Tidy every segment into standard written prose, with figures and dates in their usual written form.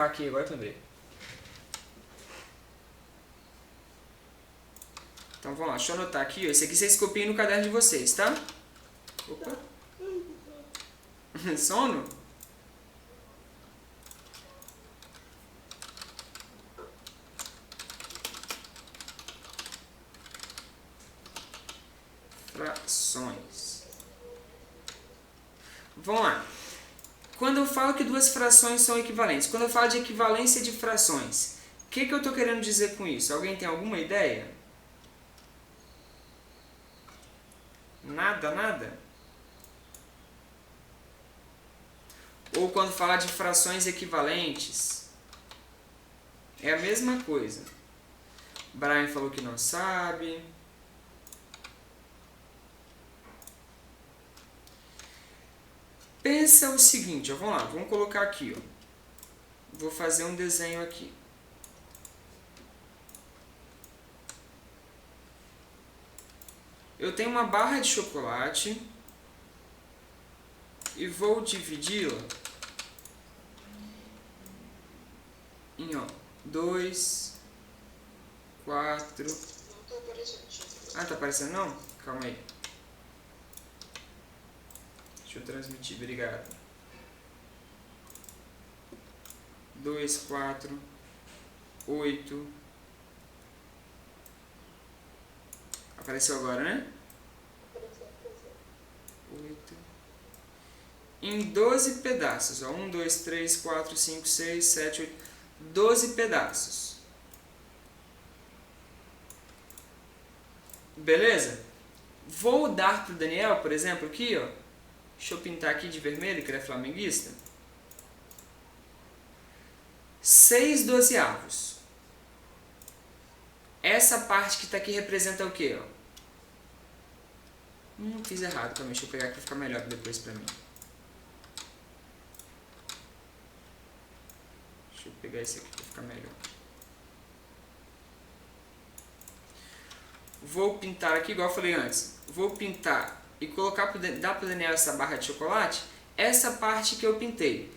Aqui, agora que eu lembrei. Então vamos lá, deixa eu anotar aqui, ó. Esse aqui vocês copiem no caderno de vocês, tá? Opa. Sono? Frações. Vamos lá. Quando eu falo que duas frações são equivalentes, quando eu falo de equivalência de frações, o que eu estou querendo dizer com isso? Alguém tem alguma ideia? Nada, nada? Ou quando fala de frações equivalentes, é a mesma coisa. Brian falou que não sabe. Pensa o seguinte, ó, vamos lá, vamos colocar aqui, ó. Vou fazer um desenho aqui. Eu tenho uma barra de chocolate e vou dividi-la em 2, 4... Não tá aparecendo. Ah, tá aparecendo não? Calma aí. Deixa eu transmitir, obrigado. 2, 4, 8. Apareceu agora, né? 8. Em 12 pedaços. 1, 2, 3, 4, 5, 6, 7, 8. 12 pedaços. Beleza? Vou dar pro Daniel, por exemplo, aqui, ó. Deixa eu pintar aqui de vermelho, que ele é flamenguista. 6 dozeavos. Essa parte que está aqui representa o quê? Ó? Fiz errado também. Deixa eu pegar aqui para ficar melhor depois para mim. Deixa eu pegar esse aqui para ficar melhor. Vou pintar aqui, igual eu falei antes. Vou pintar e colocar dar para o Daniel essa barra de chocolate. Essa parte que eu pintei.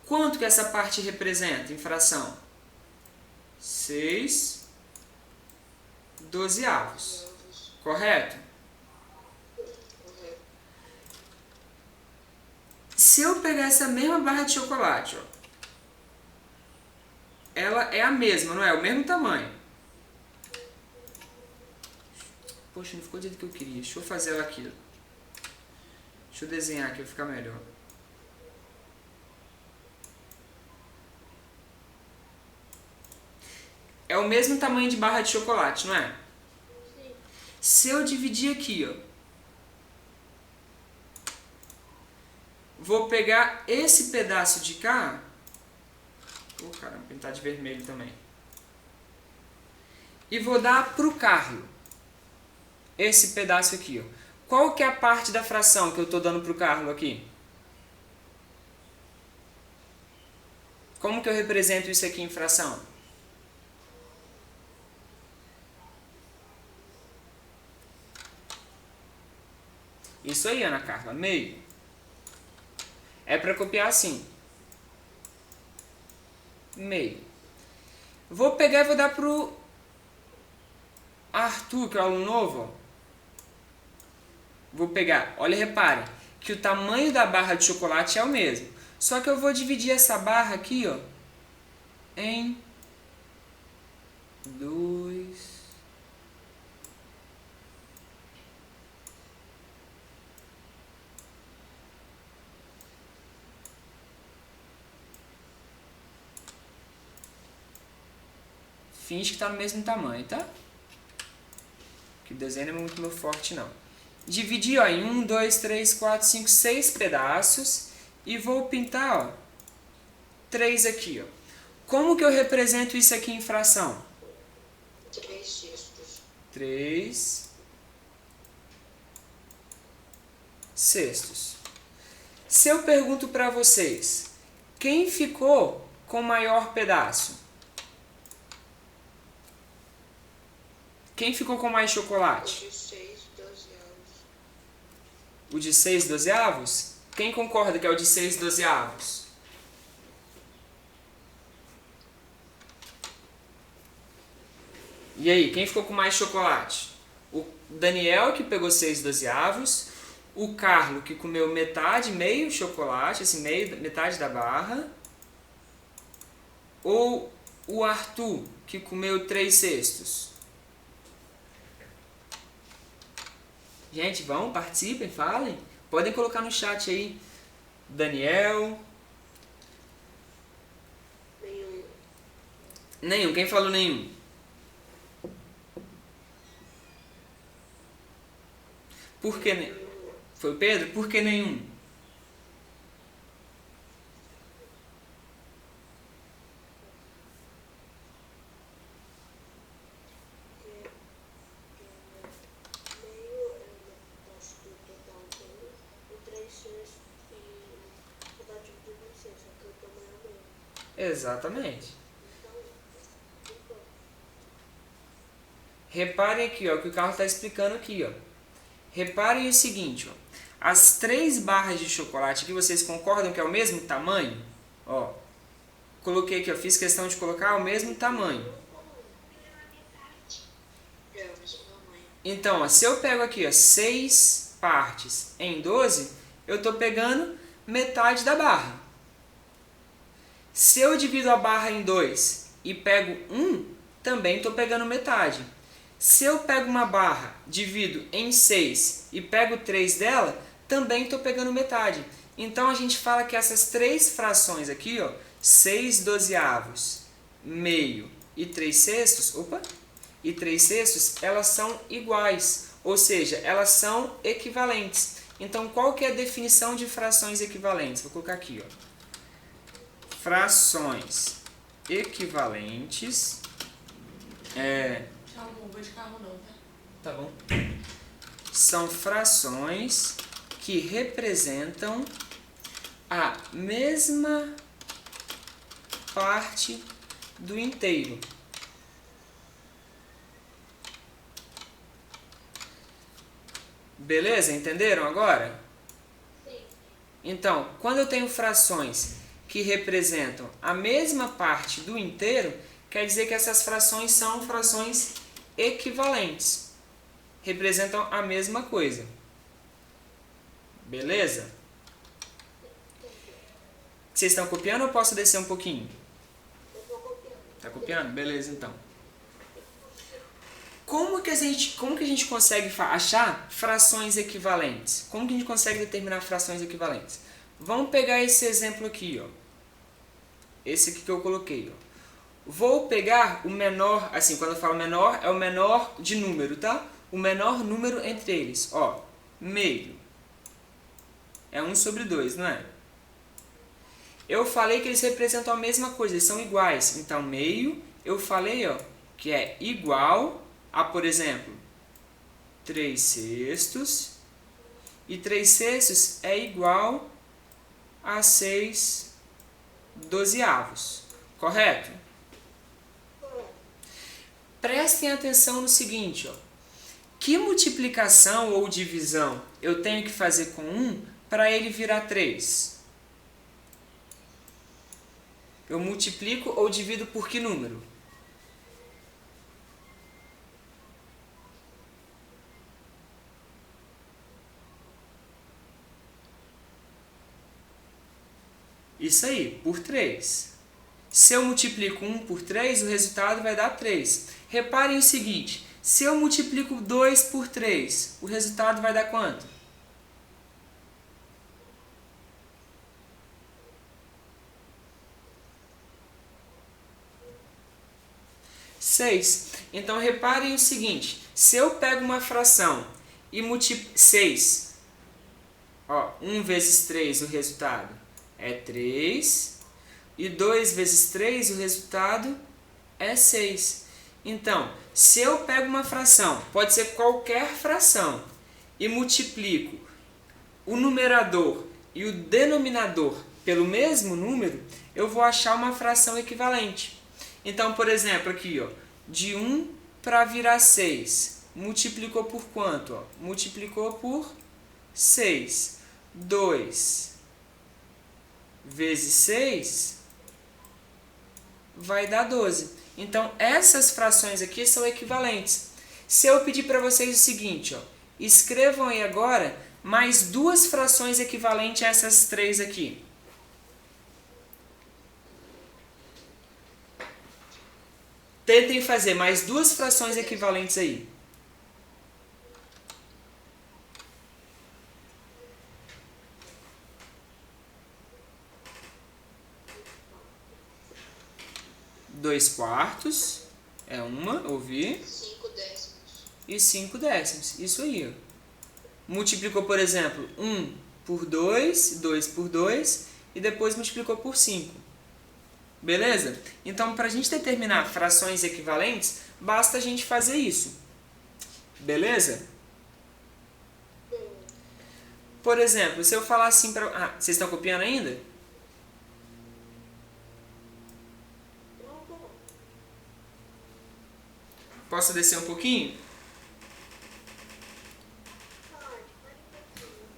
Quanto que essa parte representa em fração? 6 dozeavos. Correto? Se eu pegar essa mesma barra de chocolate, ó, ela é a mesma, não é? O mesmo tamanho. Poxa, não ficou do jeito que eu queria. Deixa eu fazer ela aqui. Deixa eu desenhar aqui para ficar melhor. É o mesmo tamanho de barra de chocolate, não é? Sim. Se eu dividir aqui, ó, vou pegar esse pedaço de cá. Caramba, pintar de vermelho também. E vou dar pro Carlos. Esse pedaço aqui, ó. Qual que é a parte da fração que eu estou dando pro Carlos aqui? Como que eu represento isso aqui em fração? Isso aí, Ana Carla, meio. É para copiar assim. Meio. Vou pegar e vou dar pro Arthur, que é o aluno novo. Ó. Vou pegar, olha, repare, que o tamanho da barra de chocolate é o mesmo. Só que eu vou dividir essa barra aqui, ó, em 2. Finge que está no mesmo tamanho, tá? Que o desenho não é muito meu forte, não. Dividir, ó, em 1, 2, 3, 4, 5, 6 pedaços. E vou pintar, ó, 3 aqui, ó. Como que eu represento isso aqui em fração? 3 cestos. 3 cestos. Se eu pergunto para vocês, quem ficou com o maior pedaço? Quem ficou com mais chocolate? O de 6 dozeavos. O de 6 dozeavos? Quem concorda que é o de 6 dozeavos? E aí, quem ficou com mais chocolate? O Daniel, que pegou 6/12, o Carlos, que comeu metade, meio chocolate, assim, metade da barra, ou o Arthur, que comeu 3/6? Gente, vão, participem, falem. Podem colocar no chat aí. Daniel. Nenhum. Nenhum. Quem falou nenhum? Por que nenhum? Foi o Pedro? Por que nenhum? Meio eu não posso pegar um pouco. O 3/6 e vou dar dividido em 6, só que eu tô meio. Exatamente. Então, Reparem aqui, ó, que o Carlos está explicando aqui, ó. Reparem o seguinte, ó. As 3 barras de chocolate aqui, vocês concordam que é o mesmo tamanho? Ó, coloquei aqui, ó, fiz questão de colocar o mesmo tamanho. é o mesmo tamanho. Então, ó, se eu pego aqui, ó, 6 partes em 12, eu estou pegando metade da barra. Se eu divido a barra em 2 e pego 1, também estou pegando metade. Se eu pego uma barra, divido em 6 e pego 3 dela, também estou pegando metade. Então a gente fala que essas 3 frações aqui, ó, 6/12, meio e 3/6, e 3/6, elas são iguais, ou seja, elas são equivalentes. Então qual que é a definição de frações equivalentes? Vou colocar aqui, ó. Frações equivalentes Não vou de carro não, tá? Tá bom. São frações que representam a mesma parte do inteiro. Beleza? Entenderam agora? Sim. Então, quando eu tenho frações que representam a mesma parte do inteiro, quer dizer que essas frações são frações equivalentes. Representam a mesma coisa. Beleza? Vocês estão copiando ou posso descer um pouquinho? Eu tô copiando. Tá copiando? Beleza, então. Como que a gente consegue achar frações equivalentes? Como que a gente consegue determinar frações equivalentes? Vamos pegar esse exemplo aqui, ó. Esse aqui que eu coloquei, ó. Vou pegar o menor, assim, quando eu falo menor, é o menor de número, tá? O menor número entre eles, ó. Meio. É 1/2, não é? Eu falei que eles representam a mesma coisa, eles são iguais. Então, meio, eu falei, ó, que é igual a, por exemplo, 3/6. E 3/6 é igual a 6/12. Correto? Prestem atenção no seguinte, ó. Que multiplicação ou divisão eu tenho que fazer com 1 para ele virar 3? Eu multiplico ou divido por que número? Isso aí, por 3. Se eu multiplico 1 por 3, o resultado vai dar 3. Reparem o seguinte, se eu multiplico 2 por 3, o resultado vai dar quanto? 6. Então, reparem o seguinte, se eu pego uma fração e multiplico 6, ó, 1 vezes 3, o resultado é 3, e 2 vezes 3, o resultado é 6. Então, se eu pego uma fração, pode ser qualquer fração, e multiplico o numerador e o denominador pelo mesmo número, eu vou achar uma fração equivalente. Então, por exemplo, aqui, ó, de 1 para virar 6, multiplicou por quanto? Ó? Multiplicou por 6. 2 vezes 6 vai dar 12. Então, essas frações aqui são equivalentes. Se eu pedir para vocês o seguinte, ó, escrevam aí agora mais duas frações equivalentes a essas três aqui. Tentem fazer mais duas frações equivalentes aí. Dois quartos é uma, ouvi. 5 décimos. E 5 décimos, isso aí. Ó. Multiplicou, por exemplo, 1 por 2, 2 por 2, e depois multiplicou por 5. Beleza? Então, para a gente determinar frações equivalentes, basta a gente fazer isso. Beleza? Por exemplo, se eu falar assim para... Ah, vocês estão copiando ainda? Posso descer um pouquinho?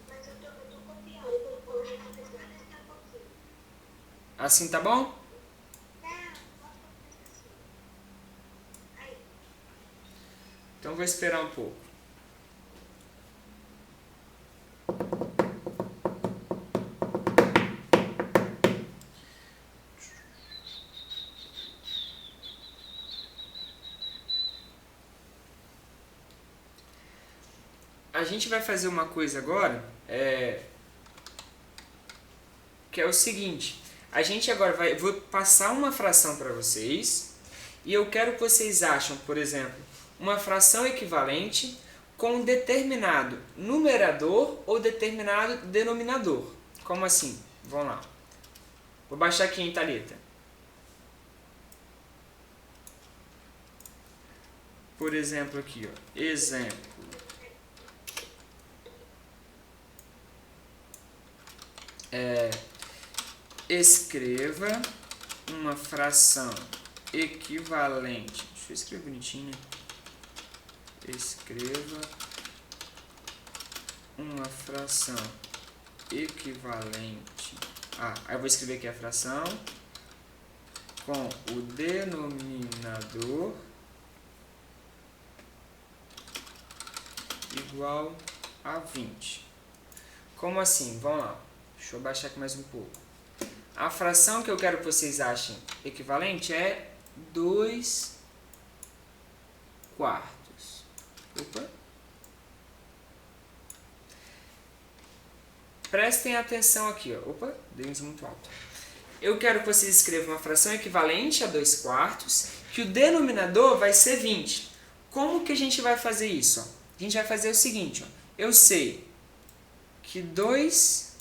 Mas eu tô copiando. Eu vou descer um pouquinho. Assim tá bom? Então vou esperar um pouco. A gente vai fazer uma coisa agora, que é o seguinte. A gente agora vou passar uma fração para vocês e eu quero que vocês achem, por exemplo, uma fração equivalente com um determinado numerador ou determinado denominador. Como assim? Vamos lá. Vou baixar aqui em Thalita. Por exemplo aqui, ó. Exemplo. Escreva uma fração equivalente. Deixa eu escrever bonitinho. Escreva uma fração equivalente. Aí eu vou escrever aqui a fração com o denominador igual a 20. Como assim? Vamos lá. Deixa eu baixar aqui mais um pouco. A fração que eu quero que vocês achem equivalente é 2 quartos. Opa. Prestem atenção aqui. Ó. Opa, dei um zoom muito alto. Eu quero que vocês escrevam uma fração equivalente a 2 quartos, que o denominador vai ser 20. Como que a gente vai fazer isso? Ó? A gente vai fazer o seguinte. Ó. Eu sei que 2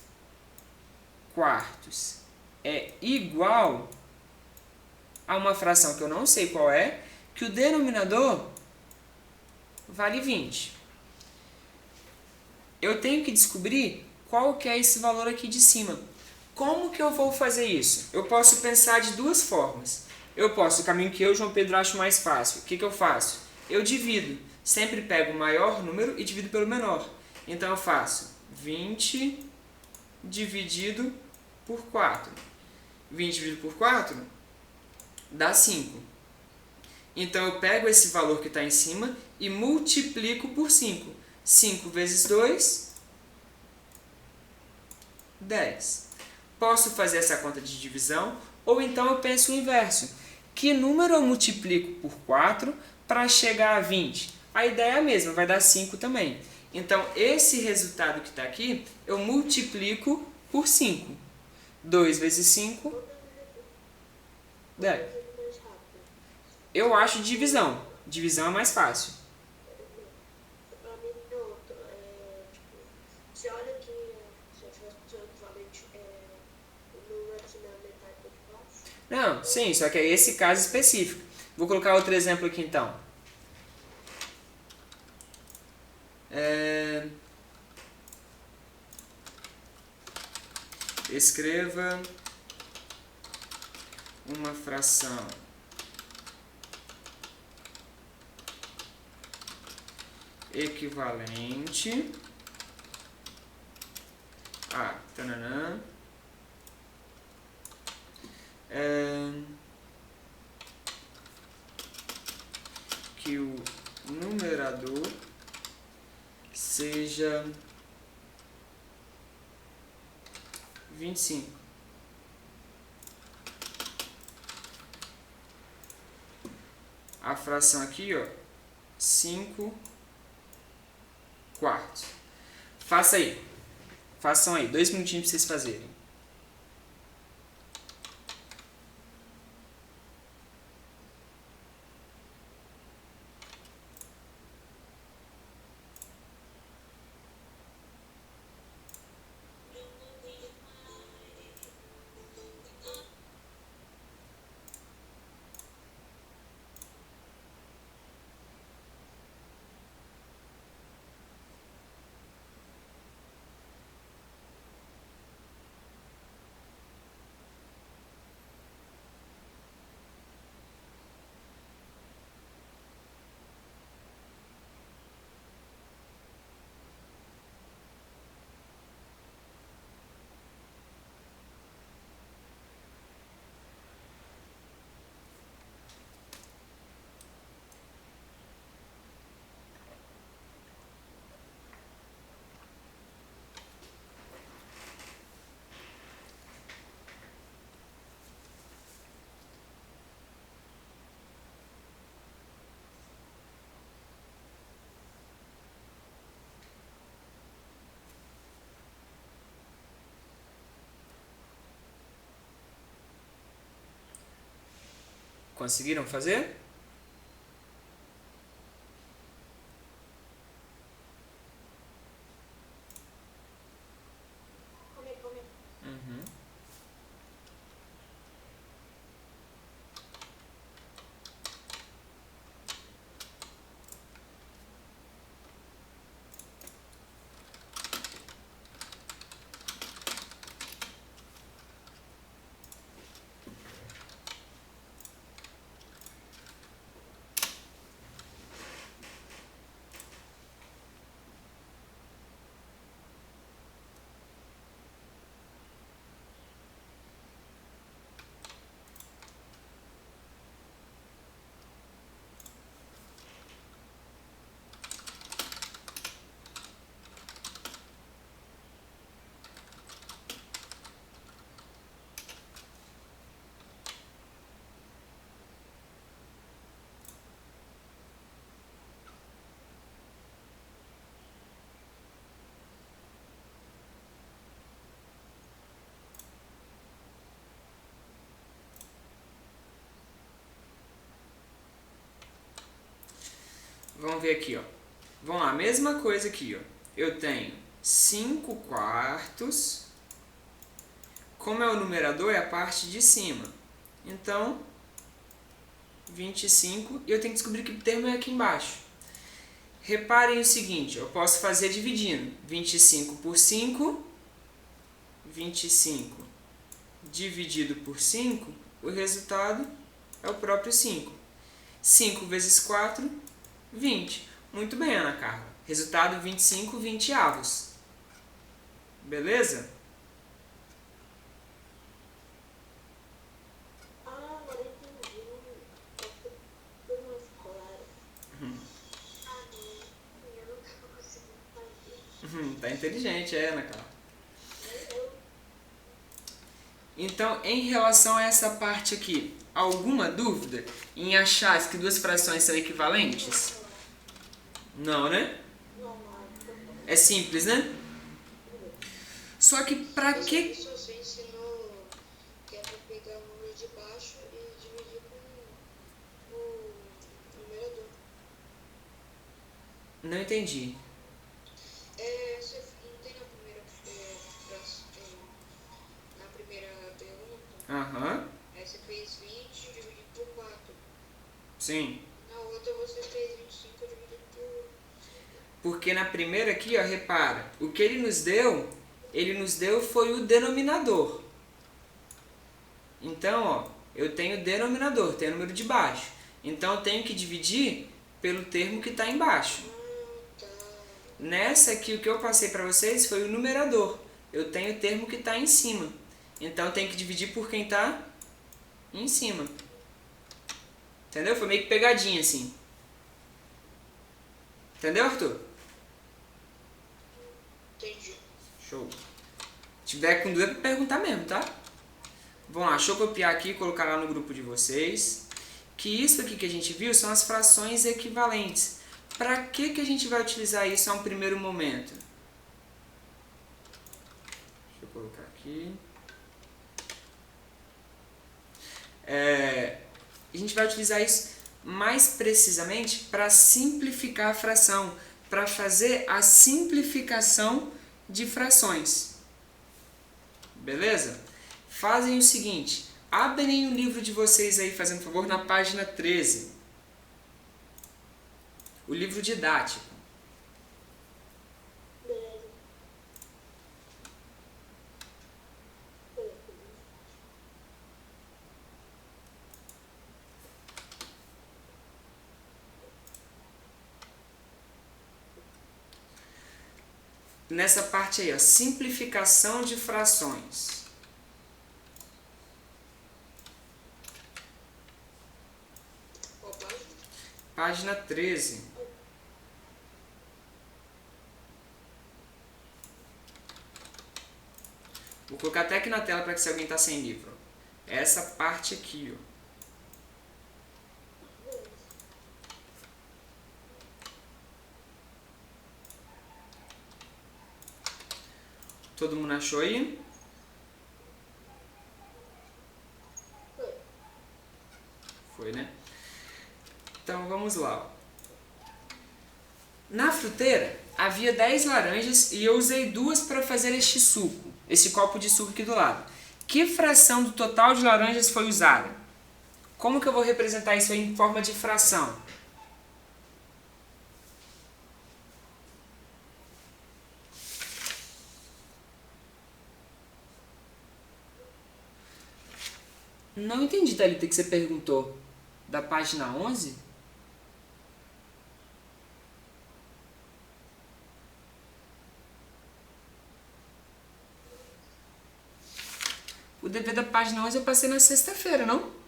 quartos é igual a uma fração que eu não sei qual é, que o denominador vale 20. Eu tenho que descobrir qual que é esse valor aqui de cima. Como que eu vou fazer isso? Eu posso pensar de duas formas. Eu posso, o caminho que eu, João Pedro, acho mais fácil. O que eu faço? Eu divido. Sempre pego o maior número e divido pelo menor. Então eu faço 20 dividido por 4. 20 dividido por 4 dá 5. Então eu pego esse valor que está em cima e multiplico por 5. 5 vezes 2, 10. Posso fazer essa conta de divisão, ou então eu penso o inverso. Que número eu multiplico por 4 para chegar a 20? A ideia é a mesma, vai dar 5 também. Então, esse resultado que está aqui, eu multiplico por 5. 2 vezes 5, 10. Eu acho divisão. Divisão é mais fácil. Pra mim, não. Você olha que se eu tivesse funcionando equivalente, o número assim na metade de baixo. Não, sim, só que é esse caso específico. Vou colocar outro exemplo aqui então. Escreva uma fração equivalente a seja 25. A fração aqui, ó, 5 quartos. Faça aí. Façam aí, 2 minutinhos para vocês fazerem. Conseguiram fazer? Uhum. Vamos ver aqui, ó. Vamos lá, mesma coisa aqui, ó. Eu tenho 5 quartos. Como é o numerador, é a parte de cima. Então, 25. E eu tenho que descobrir que termo é aqui embaixo. Reparem o seguinte, eu posso fazer dividindo. 25 por 5. 25 dividido por 5. O resultado é o próprio 5. 5 vezes 4, 20. Muito bem, Ana Carla. Resultado 25 vinteavos. Beleza? Agora eu entendi. Foi mais claro. Não. Eu não tava conseguindo fazer. Tá inteligente, Ana Carla. Então, em relação a essa parte aqui, alguma dúvida em achar que duas frações são equivalentes? Não, né? É simples, né? Só que pra que... Só você ensinou que é pra pegar o número de baixo e dividir com o numerador. Não entendi. Você não tem na primeira, na primeira pergunta? Aham. Aí você fez 20 dividido por 4. Sim. Na outra você fez 25 dividido por... Porque na primeira aqui, ó, repara, o que ele nos deu foi o denominador. Então, ó, eu tenho denominador, tenho o número de baixo. Então, eu tenho que dividir pelo termo que está embaixo. Nessa aqui, o que eu passei para vocês foi o numerador. Eu tenho o termo que está em cima. Então, eu tenho que dividir por quem está em cima. Entendeu? Foi meio que pegadinha, assim. Entendeu, Arthur? Show. Se tiver com dúvida, é pra perguntar mesmo, tá? Vamos lá, deixa eu copiar aqui e colocar lá no grupo de vocês. Que isso aqui que a gente viu são as frações equivalentes. Para que a gente vai utilizar isso a um primeiro momento? Deixa eu colocar aqui. A gente vai utilizar isso mais precisamente para simplificar a fração, para fazer a simplificação de frações. Beleza? Fazem o seguinte, abrem o livro de vocês aí, fazendo favor, na página 13. O livro didático. Beleza. Nessa parte aí, ó, simplificação de frações. Qual página? Página 13. Vou colocar até aqui na tela para que se alguém está sem livro. Essa parte aqui, ó. Todo mundo achou aí? Foi, né? Então vamos lá. Na fruteira havia 10 laranjas e eu usei 2 para fazer este suco, esse copo de suco aqui do lado. Que fração do total de laranjas foi usada? Como que eu vou representar isso aí em forma de fração? Não entendi, Thalita, que você perguntou. Da página 11? O dever da página 11 eu passei na sexta-feira, não?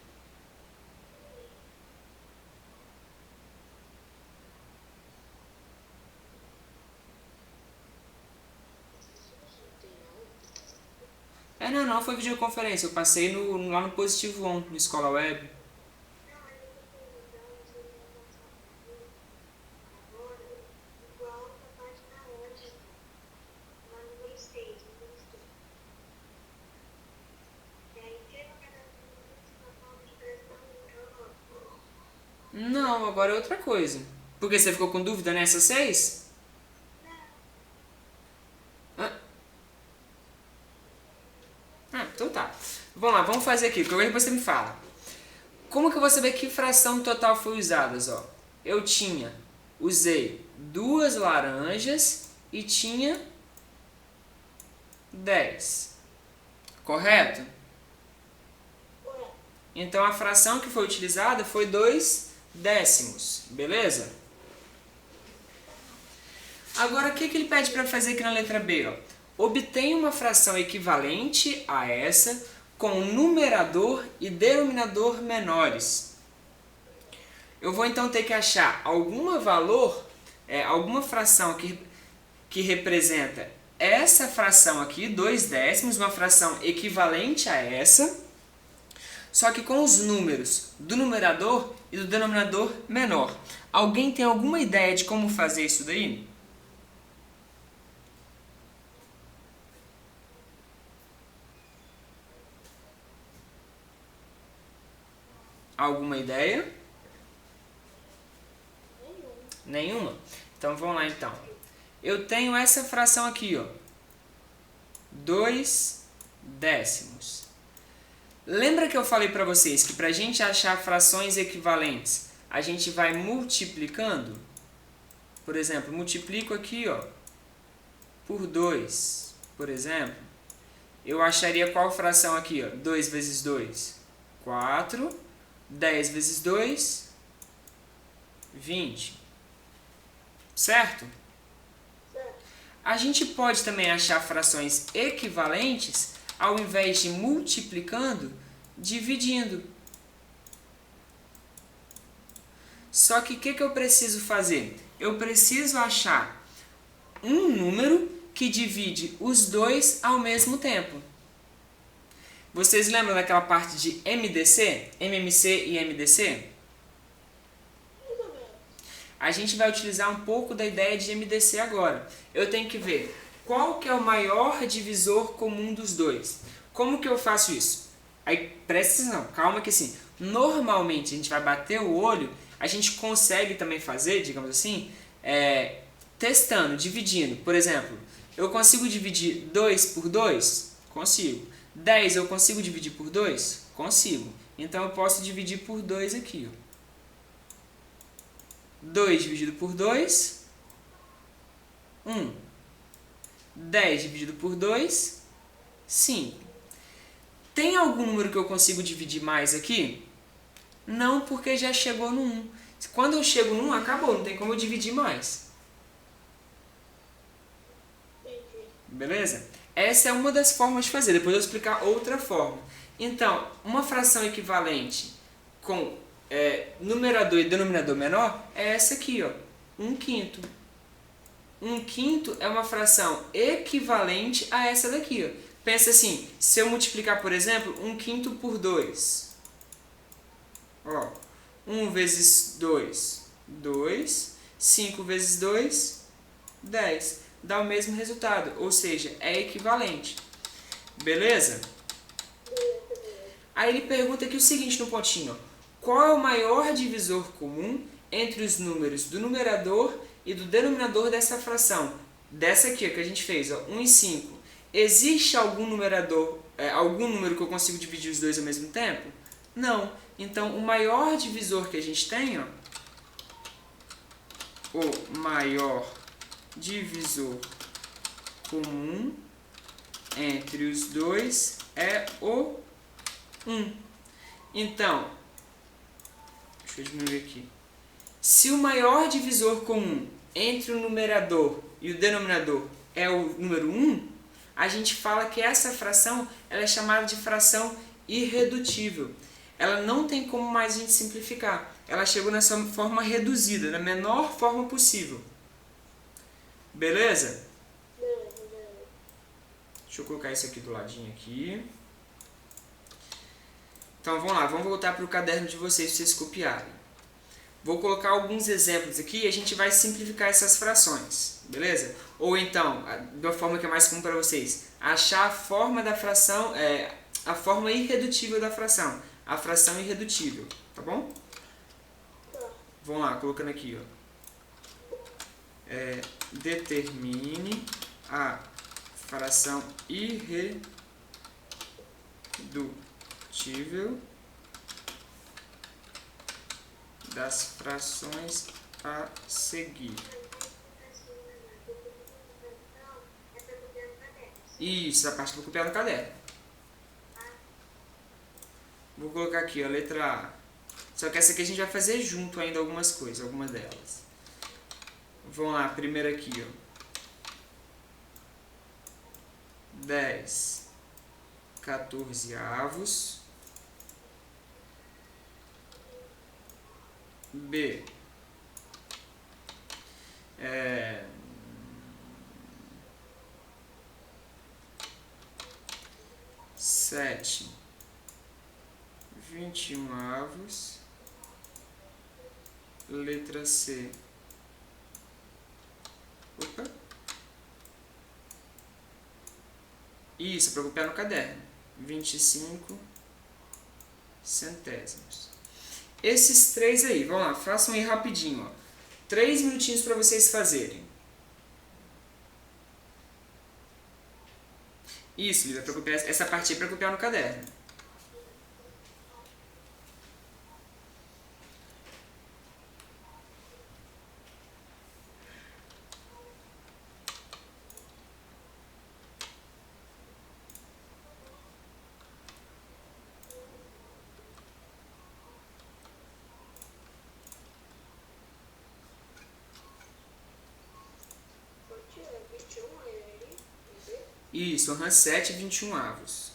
Não, foi videoconferência. Eu passei lá no Positivo On, no Escola Web. Não, agora é outra coisa. Porque você ficou com dúvida nessas 6? Então tá. Vamos lá, vamos fazer aqui. Depois você me fala. Como que eu vou saber que fração total foi usada? Ó, eu usei 2 laranjas e tinha 10. Correto? Então a fração que foi utilizada foi 2 décimos. Beleza? Agora o que ele pede para fazer aqui na letra B? Ó? Obtenha uma fração equivalente a essa com numerador e denominador menores. Eu vou então ter que achar alguma fração que representa essa fração aqui, 2 décimos, uma fração equivalente a essa, só que com os números do numerador e do denominador menor. Alguém tem alguma ideia de como fazer isso daí? Alguma ideia? Nenhuma? Então vamos lá então. Eu tenho essa fração aqui, ó. 2 décimos. Lembra que eu falei para vocês que para a gente achar frações equivalentes, a gente vai multiplicando? Por exemplo, multiplico aqui, ó, por 2, por exemplo. Eu acharia qual fração aqui, ó? 2 vezes 2, 4. 10 vezes 2, 20. Certo? A gente pode também achar frações equivalentes ao invés de multiplicando, dividindo. Só que o que eu preciso fazer? Eu preciso achar um número que divide os dois ao mesmo tempo. Vocês lembram daquela parte de MDC? MMC e MDC? A gente vai utilizar um pouco da ideia de MDC agora. Eu tenho que ver qual que é o maior divisor comum dos dois. Como que eu faço isso? Aí, presta atenção, calma que assim, normalmente a gente vai bater o olho, a gente consegue também fazer, digamos assim, testando, dividindo. Por exemplo, eu consigo dividir 2 por 2? Consigo. 10 eu consigo dividir por 2? Consigo. Então eu posso dividir por 2 aqui. Ó. 2 dividido por 2, 1. 10 dividido por 2, 5. Tem algum número que eu consigo dividir mais aqui? Não, porque já chegou no 1. Quando eu chego no 1, acabou, não tem como eu dividir mais. Beleza? Essa é uma das formas de fazer, depois eu vou explicar outra forma. Então, uma fração equivalente com numerador e denominador menor é essa aqui, ó, 1/5. 1/5 é uma fração equivalente a essa daqui, ó. Pensa assim, se eu multiplicar, por exemplo, 1/5 por 2. Ó, 1 vezes 2, 2. 5 vezes 2, 10. Dá o mesmo resultado, ou seja, é equivalente. Beleza? Aí ele pergunta aqui o seguinte no pontinho, ó. Qual é o maior divisor comum entre os números do numerador e do denominador dessa fração? Dessa aqui, ó, que a gente fez, ó, 1 e 5. Existe algum numerador, algum número que eu consigo dividir os dois ao mesmo tempo? Não. Então, o maior divisor que a gente tem, ó, o maior divisor comum entre os dois é o 1. Então, deixa eu diminuir aqui. Se o maior divisor comum entre o numerador e o denominador é o número 1, a gente fala que essa fração ela é chamada de fração irredutível. Ela não tem como mais a gente simplificar. Ela chegou nessa forma reduzida, na menor forma possível. Beleza? Deixa eu colocar isso aqui do ladinho aqui. Então vamos lá, vamos voltar para o caderno de vocês para vocês copiarem. Vou colocar alguns exemplos aqui e a gente vai simplificar essas frações, beleza? Ou então, de uma forma que é mais comum para vocês, achar a forma da fração, a forma irredutível da fração, a fração irredutível, tá bom? Vamos lá, colocando aqui, ó. Determine a fração irredutível das frações a seguir. Isso, a parte que eu vou copiar no caderno. Vou colocar aqui, ó, letra A. Só que essa aqui a gente vai fazer junto ainda algumas coisas, algumas delas. Vamos lá, primeiro aqui, ó. 10 14avos. B. 7 21avos. Letra C. Opa. Isso, para copiar no caderno. 25 centésimos. Esses três aí, vamos lá, façam aí rapidinho, ó. 3 minutinhos para vocês fazerem. Isso, Lívia, para copiar essa parte aí para copiar no caderno. Isso, 7 21avos.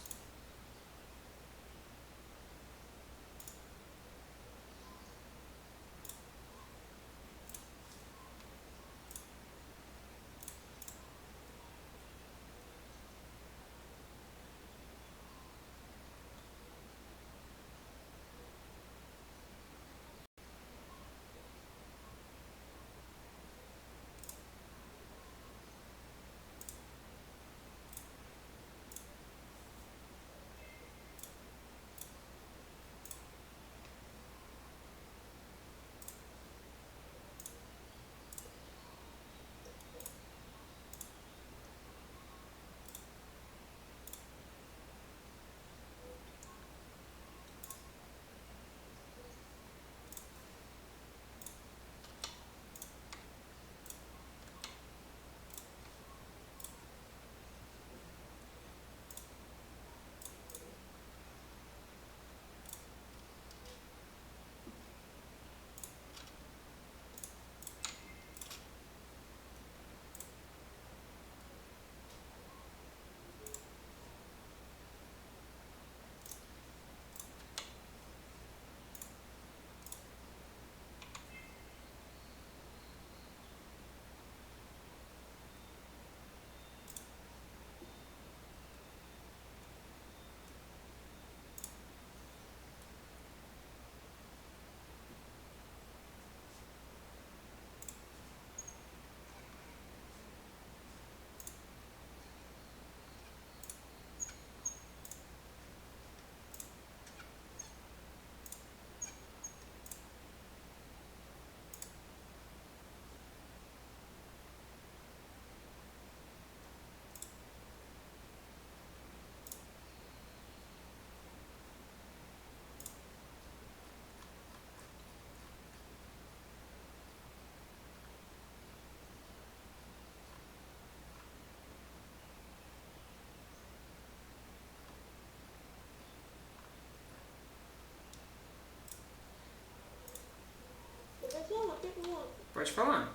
Pode falar.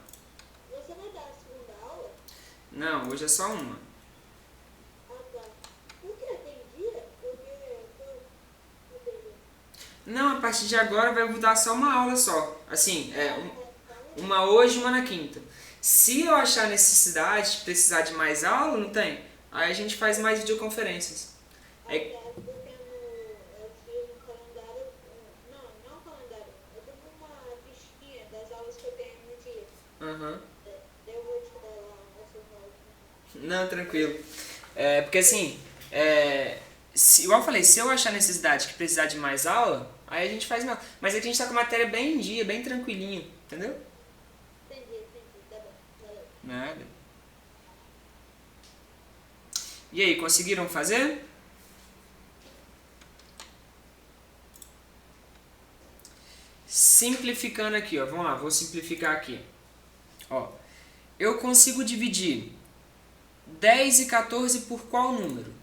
Você vai dar a segunda aula? Não, hoje é só uma. Ah, tá. Por que tem dia? Porque eu não entendi. Não, a partir de agora vai mudar só uma aula só. Assim, Tá, uma hoje e uma na quinta. Se eu achar necessidade, precisar de mais aula, não tem. Aí a gente faz mais videoconferências. É, porque eu fiz um calendário, não um calendário, eu tenho uma fichinha das aulas que eu tenho no dia. aham. Eu vou te dar lá essas aulas. Não, tranquilo. Porque assim, igual eu falei, se eu achar necessidade que precisar de mais aula, aí a gente faz mais. Mas aqui a gente tá com a matéria bem em dia, bem tranquilinho, entendeu? Entendi, tá bom, valeu. Nada. E aí, conseguiram fazer? Simplificando aqui, ó. Vamos lá, vou simplificar aqui. Ó, eu consigo dividir 10 e 14 por qual número?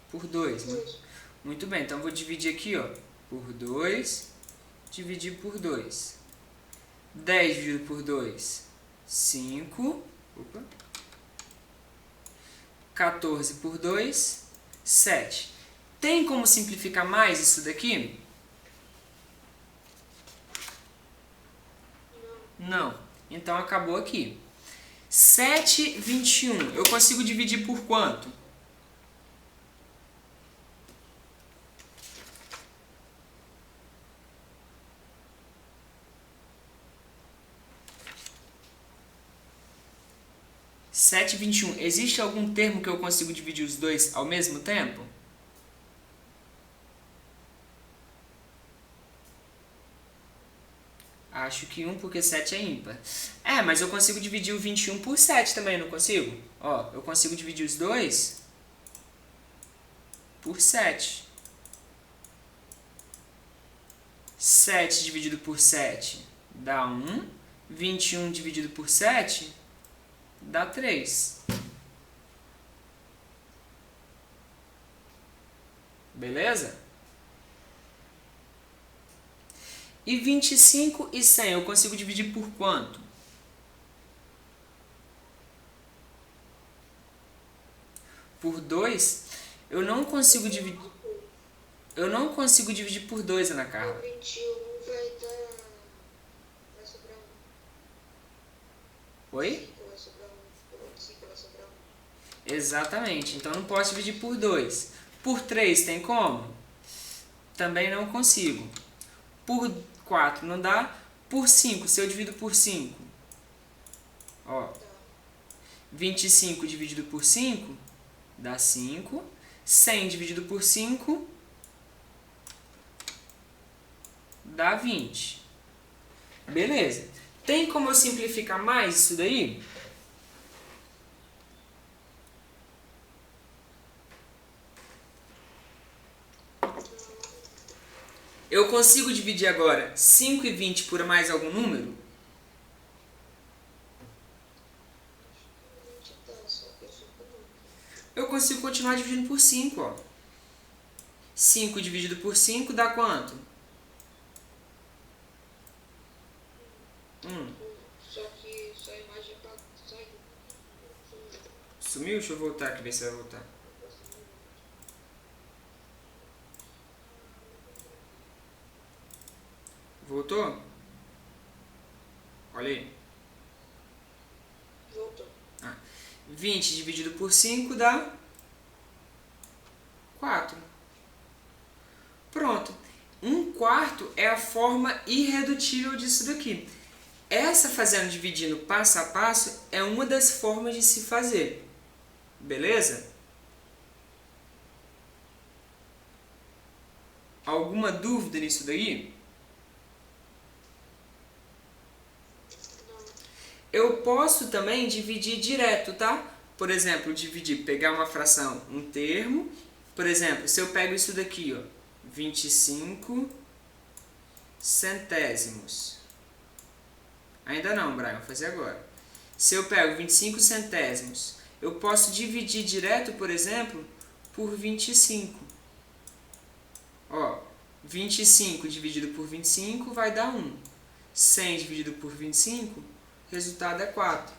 Por 2. Muito bem, então vou dividir aqui, ó, por 2, dividir por 2. 10 dividido por 2, 5. Opa. 14 por 2, 7. Tem como simplificar mais isso daqui? Não. Então acabou aqui. 7, 21. Eu consigo dividir por quanto? Sete, 21. Existe algum termo que eu consigo dividir os dois ao mesmo tempo? Acho que 1 porque 7 é ímpar. Mas eu consigo dividir o 21 por 7 também, não consigo? Ó, eu consigo dividir os dois por 7. 7 dividido por 7 dá 1. 21 dividido por 7 dá 3. Beleza? E 25 e 100 eu consigo dividir por quanto? Por 2? Eu não consigo dividir. Eu não consigo dividir por 2, Ana Carla. 21 vai dar. Vai sobrar 1. Oi? 5 vai sobrar 1. 5 vai sobrar 1. Exatamente. Então não posso dividir por 2. Por 3 tem como? Também não consigo. Por 4 não dá. Por 5, se eu divido por 5. Ó. 25 dividido por 5 dá 5. 100 dividido por 5 dá 20. Beleza. Tem como eu simplificar mais isso daí? Eu consigo dividir agora 5 e 20 por mais algum número? Eu consigo continuar dividindo por 5, ó. 5 dividido por 5 dá quanto? 1. Só que só a imagem saiu. Sumiu? Deixa eu voltar aqui, ver se vai voltar. Voltou? Olha aí. Voltou. 20 dividido por 5 dá 4. Pronto. 1/4 é a forma irredutível disso daqui. Essa fazendo dividindo passo a passo é uma das formas de se fazer. Beleza? Alguma dúvida nisso daí? Eu posso também dividir direto, tá? Por exemplo, dividir, pegar uma fração, um termo. Por exemplo, se eu pego isso daqui, ó, 25 centésimos. Ainda não, Brian, vou fazer agora. Se eu pego 25 centésimos, eu posso dividir direto, por exemplo, por 25. Ó, 25 dividido por 25 vai dar 1. 100 dividido por 25, o resultado é 4.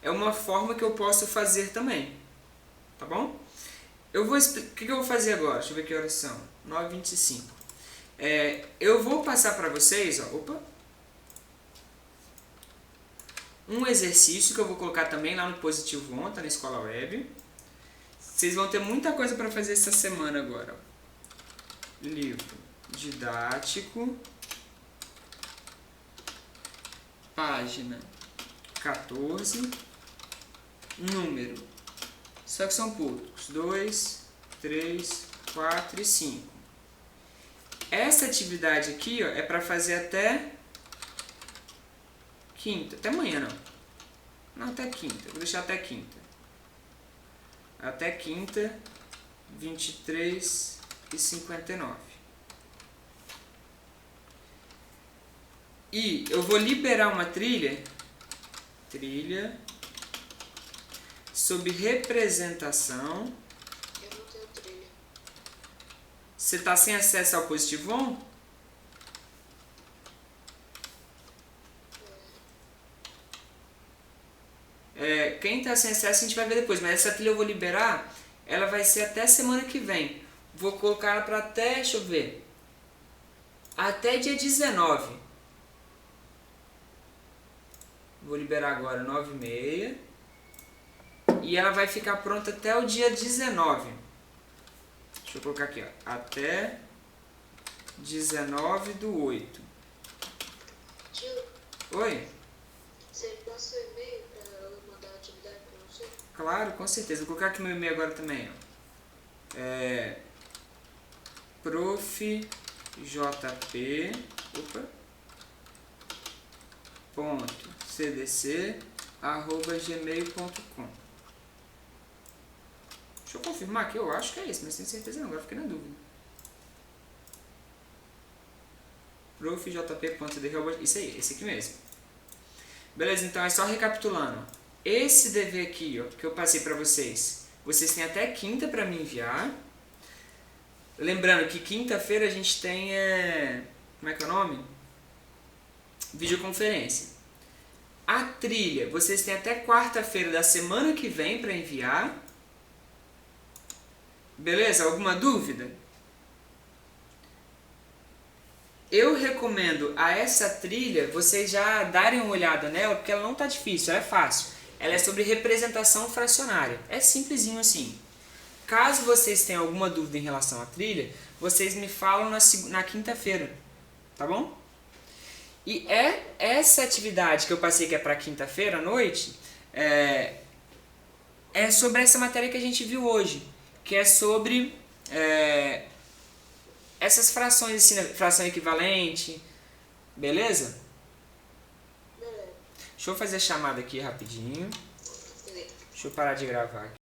É uma forma que eu posso fazer também. Tá bom? O que eu vou fazer agora? Deixa eu ver que horas são. 9h25. Eu vou passar para vocês, ó, um exercício que eu vou colocar também lá no Positivo On, tá na Escola Web. Vocês vão ter muita coisa para fazer essa semana agora. Livro didático, página 14, número. Só que são poucos. 2, 3, 4 e 5. Essa atividade aqui, ó, é para fazer até quinta. Até amanhã, não. Não, até quinta. Vou deixar até quinta. Até quinta, 23h59. E eu vou liberar uma trilha sobre representação. Eu não tenho trilha. Você está sem acesso ao Positivo On? Quem está sem acesso a gente vai ver depois, mas essa trilha eu vou liberar, ela vai ser até semana que vem. Vou colocar ela para até, deixa eu ver, até dia 19. Vou liberar agora 9h30. E ela vai ficar pronta até o dia 19. Deixa eu colocar aqui, ó, até 19/8. Tio, Oi? você me dá seu e-mail para eu mandar a atividade para você? Claro, com certeza. Vou colocar aqui meu e-mail agora também, ó. profjp.cdc@gmail.com. Deixa eu confirmar aqui, eu acho que é esse, mas tenho certeza não, agora fiquei na dúvida. profjp.cdc@, isso aí, esse aqui mesmo. Beleza, então é só recapitulando. Esse dever aqui, ó, que eu passei para vocês têm até quinta para me enviar. Lembrando que quinta-feira a gente tem, como é que é o nome? Videoconferência. A trilha, vocês têm até quarta-feira da semana que vem para enviar. Beleza? Alguma dúvida? Eu recomendo a essa trilha vocês já darem uma olhada nela, porque ela não está difícil, ela é fácil. Ela é sobre representação fracionária. É simplesinho assim. Caso vocês tenham alguma dúvida em relação à trilha, vocês me falam na quinta-feira, tá bom? E essa atividade que eu passei que é para quinta-feira à noite, é sobre essa matéria que a gente viu hoje, que é sobre essas frações, assim, fração equivalente, beleza? Beleza. Deixa eu fazer a chamada aqui rapidinho. Beleza. Deixa eu parar de gravar aqui.